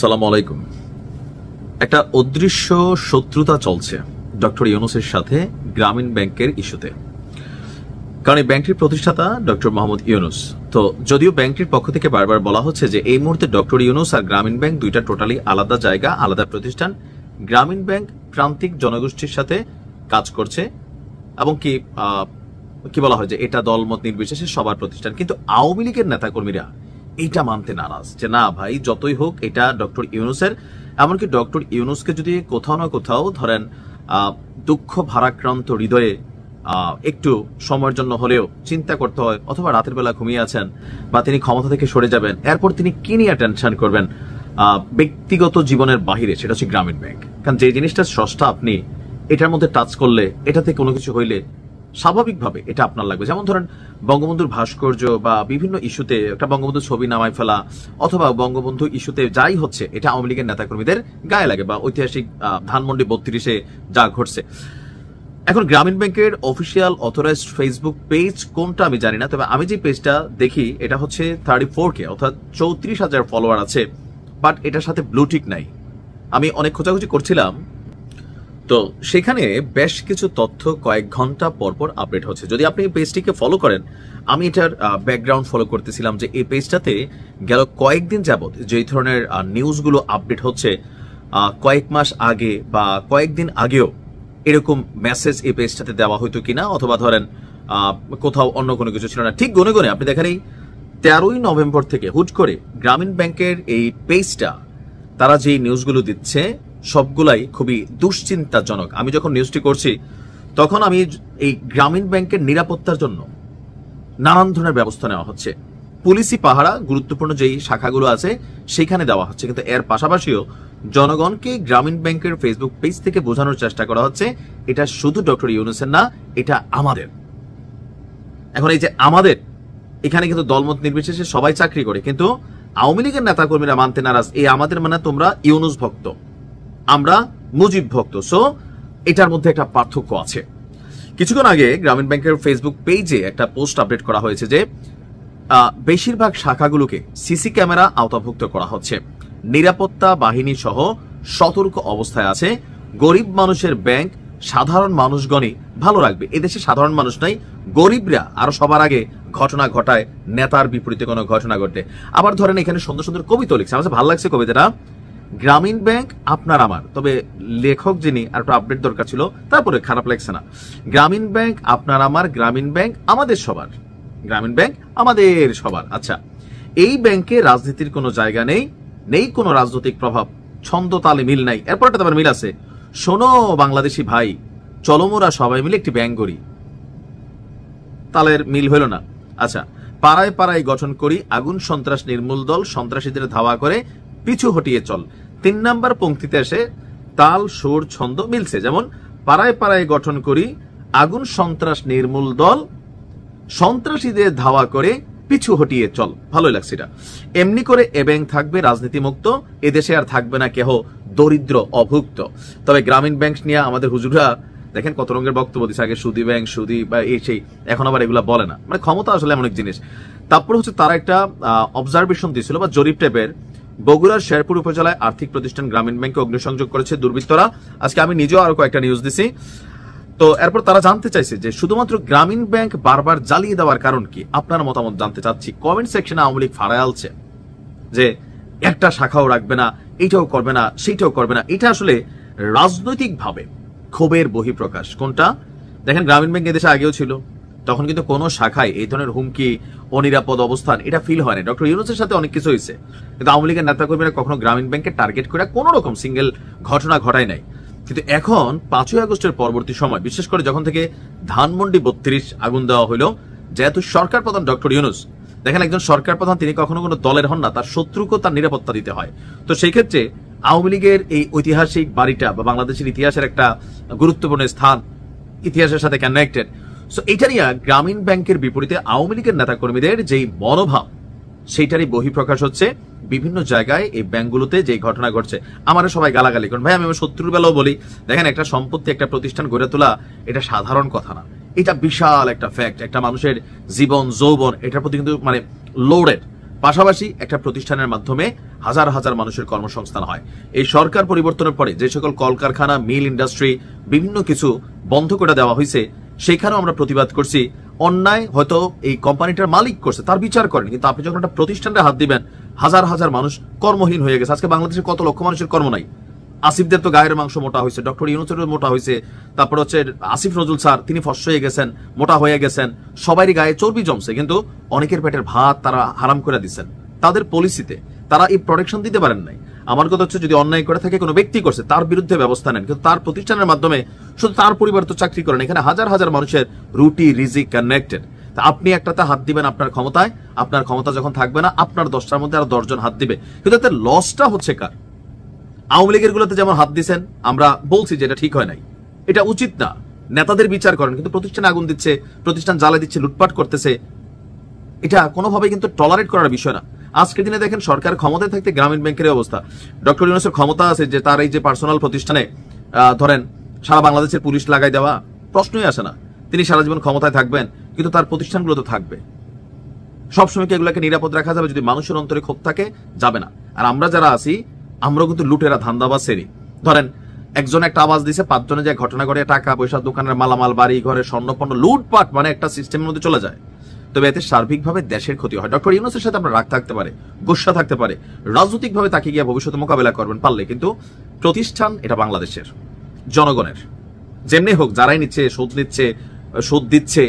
সালাম আলাইকুম। একটা অদৃশ্য শত্রুতা চলছে ডক্টর ইউনূসের সাথে গ্রামীণ ব্যাংকের ইস্যুতে। কারণ এই ব্যাংকটির প্রতিষ্ঠাতা ডক্টর মোহাম্মদ ইউনূস। তো যদিও ব্যাংকটির পক্ষ থেকে বারবার বলা হচ্ছে যে এই মুহূর্তে ডক্টর ইউনূস আর গ্রামীণ ব্যাংক দুইটা টোটালি আলাদা জায়গা, আলাদা প্রতিষ্ঠান। গ্রামীণ ব্যাংক প্রান্তিক জনগোষ্ঠীর সাথে কাজ করছে এবং কি বলা হয় যে এটা দলমত নির্বিশেষে সবার প্রতিষ্ঠান। কিন্তু আওয়ামী লীগের নেতাকর্মীরা এইটা মানতে নারাজ যে না ভাই, যতই হোক এটা ডক্টর ইউনূসের। এমনকি ডক্টর ইউনূসকে যদি কোথাও না কোথাও ধরেন দুঃখ ভারাক্রান্ত হৃদয়ে একটু সময়ের জন্য হলেও চিন্তা করতে হয়, অথবা রাতের বেলা ঘুমিয়ে আছেন বা তিনি ক্ষমতা থেকে সরে যাবেন, এরপর তিনি কি নিয়ে টেনশন করবেন ব্যক্তিগত জীবনের বাহিরে, সেটা হচ্ছে গ্রামীণ ব্যাংক। কারণ যে জিনিসটা স্রষ্টা আপনি, এটার মধ্যে টাচ করলে, এটাতে কোনো কিছু হইলে স্বাভাবিকভাবে এটা আপনার লাগবে। যেমন ধরেন বঙ্গবন্ধুর ভাস্কর্য বা বিভিন্ন ইস্যুতে একটা বঙ্গবন্ধুর ছবি নামায় ফেলা, অথবা বঙ্গবন্ধু ইস্যুতে যাই হচ্ছে এটা আওয়ামী লীগের নেতাকর্মীদের গায়ে লাগে, বা ঐতিহাসিক ধানমন্ডি 32-এ যা ঘটছে। এখন গ্রামীণ ব্যাংকের অফিসিয়াল অথরাইজড ফেসবুক পেজ কোনটা আমি জানি না, তবে আমি যে পেজটা দেখি এটা হচ্ছে 34K, অর্থাৎ 34,000 ফলোয়ার আছে, বাট এটার সাথে ব্লু টিক নাই। আমি অনেক খোঁজাখুঁজি করছিলাম, তো সেখানে বেশ কিছু তথ্য কয়েক ঘন্টা পরপর আপডেট হচ্ছে। যদি আপনি এই পেজটিকে ফলো করেন, আমি এটার ব্যাকগ্রাউন্ড ফলো করতেছিলাম যে এই পেজটাতে গেল কয়েকদিন যাবত যেই ধরনের নিউজগুলো আপডেট হচ্ছে, কয়েক মাস আগে বা কয়েকদিন আগেও এরকম মেসেজ এই পেজটাতে দেওয়া হইতো কিনা, অথবা ধরেন কোথাও অন্য কোনো কিছু ছিল না। ঠিক গনে গনে আপনি দেখেন এই 13ই নভেম্বর থেকে হুট করে গ্রামীণ ব্যাংকের এই পেজটা তারা যে নিউজগুলো দিচ্ছে সবগুলাই খুবই দুশ্চিন্তাজনক। আমি যখন নিউজটি করছি তখন আমি এই গ্রামীণ ব্যাংকের নিরাপত্তার জন্য নানান ধরনের ব্যবস্থা নেওয়া হচ্ছে। পুলিশি পাহারা গুরুত্বপূর্ণ যেই শাখাগুলো আছে সেখানে দেওয়া হচ্ছে, কিন্তু এর পাশাপাশিও জনগণকে গ্রামীণ ব্যাংকের ফেসবুক পেজ থেকে বোঝানোর চেষ্টা করা হচ্ছে এটা শুধু ডক্টর ইউনূসের না, এটা আমাদের। এখন এই যে আমাদের, এখানে কিন্তু দলমত নির্বিশেষে সবাই চাকরি করে, কিন্তু আওয়ামী লীগের নেতাকর্মীরা মানতে নারাজ। এই আমাদের মানে তোমরা ইউনূস ভক্ত, আমরা মুজিব ভক্ত। সো এটার মধ্যে একটা পার্থক্য আছে। কিছুক্ষণ আগে গ্রামীণ ব্যাংকের ফেসবুক পেজে একটা পোস্ট আপডেট করা হয়েছে যে বেশিরভাগ শাখাগুলোকে সিসি ক্যামেরা আওতাভুক্ত করা হচ্ছে, নিরাপত্তা বাহিনী সহ সতর্ক অবস্থায় আছে। গরিব মানুষের ব্যাংক সাধারণ মানুষগণই ভালো রাখবে। এদেশে সাধারণ মানুষ নাই, গরিবরা আরো সবার আগে ঘটনা ঘটায়, নেতার বিপরীতে কোনো ঘটনা ঘটে। আবার ধরেন এখানে সুন্দর সুন্দর কবিতা লিখছে, আমার ভালো লাগছে কবিতাটা, গ্রামীণ ব্যাংক আপনার আমার, তবে লেখক যিনি আর একটু আপডেট দরকার ছিল, তারপরে খারাপ লাগছে না। গ্রামীণ ব্যাংক আপনার আমার, গ্রামীণ ব্যাংক আমাদের সবার, গ্রামীণ ব্যাংক আমাদের সবার। আচ্ছা, এই ব্যাংকে রাজনীতির কোনো জায়গা নেই, নেই কোনো রাজনৈতিক প্রভাব, ছন্দ তালে মিল নাই। এরপর একটা তারপর মিল আছে, শোনো বাংলাদেশি ভাই, চলো মোরা সবাই মিলে একটি ব্যাংক করি। তালের মিল হইল না। আচ্ছা, পাড়ায় পাড়ায় গঠন করি আগুন সন্ত্রাস নির্মূল দল, সন্ত্রাসীদের ধাওয়া করে পিছু হটিয়ে চল। 3 নাম্বার পংক্তিতে এসে তাল সুর ছন্দ মিলছে, যেমন পাড়ায় পাড়ায় গঠন করি আগুন সন্ত্রাস নির্মূল দল, সন্ত্রাসীদের ধাওয়া করে পিছু হটিয়ে চল। ভালোই লাগছে এটা। এমনি করে এ ব্যাংক থাকবে রাজনীতি মুক্ত, এদেশে আর থাকবে না কেহ দরিদ্র অভুক্ত। তবে গ্রামীণ ব্যাংক নিয়ে আমাদের হুজুররা দেখেন কত রঙের বক্তব্য দিচ্ছে। আগে সুদী ব্যাংক, সুদী বা এই সেই, এখন আবার এগুলা বলে না। মানে ক্ষমতা আসলে এমন এক জিনিস। তারপর হচ্ছে তারা একটা অবজারভেশন দিয়েছিল বা জরিপ টাইপের, বগুড়ার শেরপুর উপজেলায় আর্থিক প্রতিষ্ঠান গ্রামীণ ব্যাংকে অগ্নিসংযোগ করেছে দুর্বৃত্তরা। আজকে আমি নিজেও আরো কয়েকটা নিউজ দিছি। তো এরপর তারা জানতে চাইছে যে শুধুমাত্র গ্রামীণ ব্যাংক বারবার জ্বালিয়ে দেওয়ার কারণ কি। আপনার মতামত জানতে চাচ্ছি। কমেন্ট সেকশনে আওয়ামী লীগ ফাড়ায় আলছে যে একটা শাখাও রাখবে না, এইটাও করবে না, সেইটাও করবে না। এটা আসলে রাজনৈতিকভাবে ক্ষোভের বহিঃপ্রকাশ। কোনটা দেখেন, গ্রামীণ ব্যাংক এদেশে আগেও ছিল, তখন কিন্তু কোনো শাখায় এই ধরনের হুমকি, অনিরাপদ অবস্থান এটা ফিল হয় না। ডক্টর ইউনূসের সাথে অনেক কিছু হয়েছে, কিন্তু আওয়ামী লীগের নেতাকর্মীরা কখনো গ্রামীণ ব্যাংকে টার্গেট করে কোনো রকম সিঙ্গেল ঘটনা ঘটায় নাই। কিন্তু এখন 5ই আগস্টের পরবর্তী সময়, বিশেষ করে যখন থেকে ধানমন্ডি 32 আগুন দেওয়া হইল, যেহেতু সরকার প্রধান ডক্টর ইউনূস, দেখেন একজন সরকার প্রধান তিনি কখনো কোনো দলের হন না, তার শত্রুকেও তার নিরাপত্তা দিতে হয়। তো সেই ক্ষেত্রে আওয়ামী লীগের এই ঐতিহাসিক বাড়িটা বা বাংলাদেশের ইতিহাসের একটা গুরুত্বপূর্ণ স্থান, ইতিহাসের সাথে কানেক্টেড। সো এইটা নিয়ে গ্রামীণ ব্যাংকের বিপরীতে আওয়ামী লীগের নেতাকর্মীদের যেই মনোভাব, সেইটারই বহিঃপ্রকাশ হচ্ছে বিভিন্ন জায়গায় এই ব্যাংকগুলোতে যে ঘটনা ঘটছে। আমারও সবাই গালাগালি করেন, ভাই আমি আমার শত্রুর বেলাও বলি, দেখেন একটা সম্পত্তি, একটা প্রতিষ্ঠান গড়ে তোলা এটা সাধারণ কথা না, এটা বিশাল একটা ফ্যাক্ট। একটা মানুষের জীবন যৌবন এটার প্রতি কিন্তু মানে লোডেড। পাশাপাশি একটা প্রতিষ্ঠানের মাধ্যমে হাজার হাজার মানুষের কর্মসংস্থান হয়। এই সরকার পরিবর্তনের পরে যে সকল কলকারখানা, মিল ইন্ডাস্ট্রি বিভিন্ন কিছু বন্ধ করে দেওয়া হয়েছে, সেখানেও আমরা প্রতিবাদ করছি। অন্যায় হয়তো এই কোম্পানিটার মালিক করছে, তার বিচার করেন, কিন্তু আপনি যখন একটা প্রতিষ্ঠানে হাত দিবেন, হাজার হাজার মানুষ কর্মহীন হয়ে গেছে। আজকে বাংলাদেশে কত লক্ষ মানুষের কর্ম নাই। আসিফদের তো গায়ের মাংস মোটা হয়েছে, ডক্টর ইউনূসেরও মোটা হয়েছে, তারপর হচ্ছে আসিফ নজরুল স্যার তিনি ফর্সা হয়ে গেছেন, মোটা হয়ে গেছেন, সবারই গায়ে চর্বি জমছে, কিন্তু অনেকের পেটের ভাত তারা হারাম করে দিচ্ছেন। তাদের পলিসিতে তারা এই প্রোটেকশন দিতে পারেন নাই। আমার কথা হচ্ছে, যদি অন্যায় করে থাকে, কোনো ব্যক্তি করছে, তার বিরুদ্ধে ব্যবস্থা নেন, কিন্তু তার প্রতিষ্ঠানের মাধ্যমে শুধু তার পরিবার তো চাকরি করেন। এখানে হাজার হাজার মানুষের রুটি রিজিক কানেক্টেড। তা আপনি একটাতে হাত দিবেন আপনার ক্ষমতায়, আপনার ক্ষমতা যখন থাকবে না, আপনার 10টার মধ্যে আর 10 জন হাত দিবে, কিন্তু তাতে লসটা হচ্ছে কার? আওয়ামী লীগের গুলোতে যেমন হাত দিচ্ছেন, আমরা বলছি যে এটা ঠিক হয় নাই, এটা উচিত না, নেতাদের বিচার করেন, কিন্তু প্রতিষ্ঠানে আগুন দিচ্ছে, প্রতিষ্ঠান জ্বালা দিচ্ছে, লুটপাট করতেছে, এটা কোনোভাবে কিন্তু টলারেট করার বিষয় না। আজকের দিনে দেখেন সরকার ক্ষমতায় থাকতে গ্রামীণ ব্যাংকের অবস্থা। ডক্টর ইউনূসের ক্ষমতা আছে যে তার এই যে পার্সোনাল প্রতিষ্ঠানে ধরেন সারা বাংলাদেশের পুলিশ লাগাই দেওয়া, প্রশ্নই আসে না। তিনি সারা জীবন ক্ষমতায় থাকবেন, কিন্তু তার প্রতিষ্ঠানগুলো তো থাকবে। সবসময় কি এগুলোকে নিরাপদ রাখা যাবে? যদি মানুষের অন্তরে ক্ষোভ থাকে, যাবে না। আর আমরা যারা আছি, আমরাও কিন্তু লুটেরা, ধান্দাবাজ সেরি। ধরেন একজন একটা আওয়াজ দিছে, 5 জনে যে ঘটনা ঘটে, টাকা পয়সা, দোকানের মালামাল, বাড়ি ঘরে স্বর্ণপণ্য লুটপাট, মানে একটা সিস্টেমের মধ্যে চলে যায়। তবে এতে সার্বিকভাবে দেশের ক্ষতি হয়। ডক্টর ইউনূসের সাথে আপনার রাগ থাকতে পারে, গোসা থাকতে পারে, রাজনৈতিকভাবে তাকে গিয়ে ভবিষ্যতে মোকাবেলা করবেন পারলে, কিন্তু প্রতিষ্ঠান এটা বাংলাদেশের জনগণের। যেমনি হোক, যারাই নিচ্ছে, সুদ দিচ্ছে,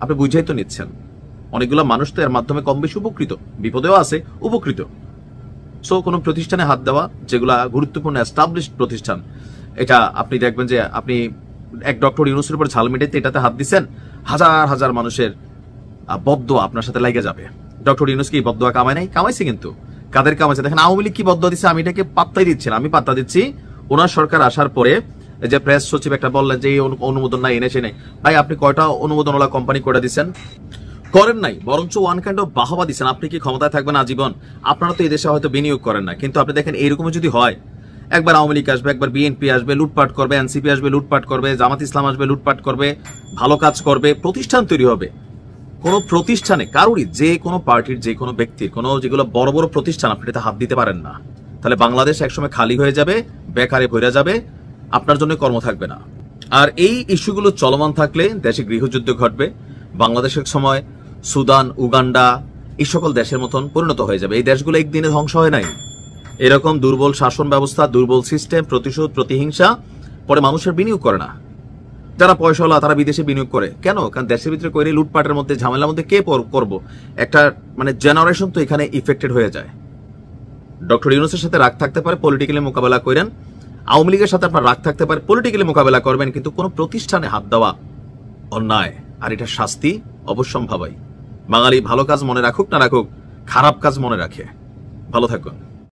আপনি বুঝাই তো নিচ্ছেন। অনেকগুলো মানুষ তো এর মাধ্যমে কম বেশি উপকৃত, বিপদেও আছে, উপকৃত। সো কোনো প্রতিষ্ঠানে হাত দেওয়া, যেগুলা গুরুত্বপূর্ণ এস্টাবলিশড প্রতিষ্ঠান, এটা আপনি দেখবেন যে আপনি এক ডক্টর ইউনূসের উপর ঝাল মিটাইতে এটাতে হাত দিচ্ছেন, হাজার হাজার মানুষের বদদোয়া আপনার সাথে লাগে যাবে। ডক্টর ইউনূস কি বদদোয়া কামায় নাই? কামাইছে, কিন্তু কাদের কামাইছে দেখেন। আওয়ামী লীগ কি বদদোয়া দিচ্ছে, আমি এটাকে পাত্তাই দিচ্ছি না। আমি পাত্তা দিচ্ছি ওনার সরকার আসার পরে যে প্রেস সচিব একটা বললেন যে এই অনুমোদন নাই, এনেছে নেই। ভাই, আপনি কয়টা অনুমোদনওয়ালা কোম্পানি করে দিচ্ছেন? করেন নাই, বরঞ্চ ওয়ান কাইন্ড অফ বাহবা দিচ্ছেন। আপনি কি ক্ষমতায় থাকবেন আজীবন? আপনারা তো এই দেশে হয়তো বিনিয়োগ করেন না, কিন্তু আপনি দেখেন এইরকম যদি হয়, একবার আওয়ামী লীগ আসবে, একবার বিএনপি আসবে, লুটপাট করবে, এনসিপি আসবে, লুটপাট করবে, জামাত ইসলাম আসবে, লুটপাট করবে, ভালো কাজ করবে, প্রতিষ্ঠান তৈরি হবে। কোন প্রতিষ্ঠানে কারোরই, যে কোনো পার্টির, যে কোনো ব্যক্তির, কোন যেগুলো বড় বড় প্রতিষ্ঠান, আপনি এটাতে হাত দিতে পারেন না। তাহলে বাংলাদেশ একসময় খালি হয়ে যাবে, বেকারে ভরে যাবে, আপনার জন্য কর্ম থাকবে না। আর এই ইস্যুগুলো চলমান থাকলে দেশে গৃহযুদ্ধ ঘটবে। বাংলাদেশের সময় সুদান, উগান্ডা এই সকল দেশের মতন পরিণত হয়ে যাবে। এই দেশগুলো একদিনে ধ্বংস হয় নাই। এরকম দুর্বল শাসন ব্যবস্থা, দুর্বল সিস্টেম, প্রতিশোধ, প্রতিহিংসা, পরে মানুষের বিনিয়োগ করে না। যারা পয়সাওয়ালা তারা বিদেশে বিনিয়োগ করে কেন? কারণ দেশের ভিতরে করে লুটপাটের মধ্যে, ঝামেলার মধ্যে কে করবো? একটা মানে জেনারেশন তো এখানে ইফেক্টেড হয়ে যায়। ডক্টর ইউনূসের সাথে রাগ থাকতে পারে, পলিটিক্যালি মোকাবেলা করেন। আওয়ামী লীগের সাথে আপনার রাগ থাকতে পারে, পলিটিক্যালি মোকাবেলা করবেন, কিন্তু কোন প্রতিষ্ঠানে হাত দেওয়া অন্যায়, আর এটা শাস্তি অবশ্যম্ভাবী। বাঙালি ভালো কাজ মনে রাখুক না রাখুক, খারাপ কাজ মনে রাখে। ভালো থাকুন।